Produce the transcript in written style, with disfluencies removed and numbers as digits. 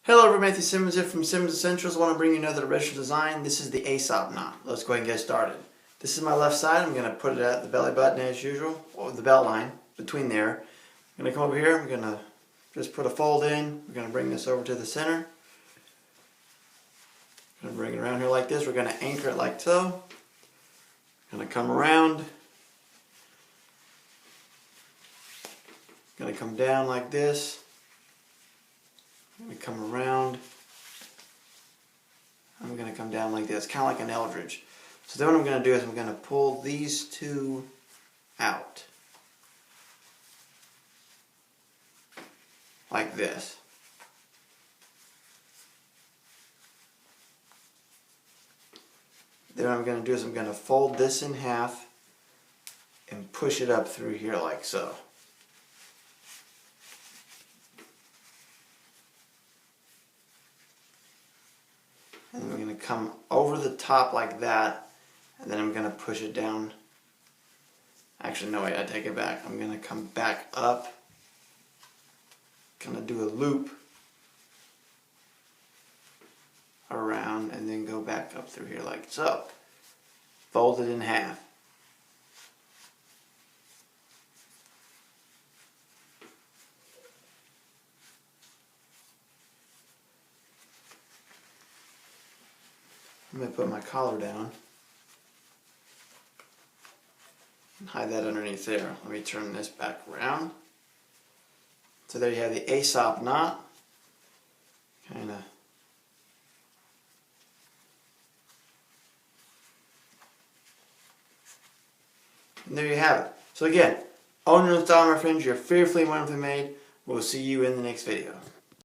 Hello everybody, Matthew Simmons here from SimmonsEssentials. I want to bring you another original design. This is the Aesop knot. Let's go ahead and get started. This is my left side. I'm going to put it at the belly button as usual, or the belt line, between there. I'm going to come over here. I'm going to just put a fold in. We're going to bring this over to the center. I'm going to bring it around here like this. We're going to anchor it like so. Going to come around. Going to come down like this. I'm going to come around. I'm going to come down like this, kind of like an eldridge. So then what I'm going to do is I'm going to pull these two out. Like this. Then what I'm going to do is I'm going to fold this in half and push it up through here like so. And I'm going to come over the top like that, and then I'm going to push it down. Actually, no, wait, I take it back. I'm going to come back up, going to do a loop around, and then go back up through here like so. Fold it in half. I'm going to put my collar down and hide that underneath there. Let me turn this back around. So there you have the Aesop knot. And there you have it. So again, own your own style, my friends. You're fearfully and wonderfully made. We'll see you in the next video.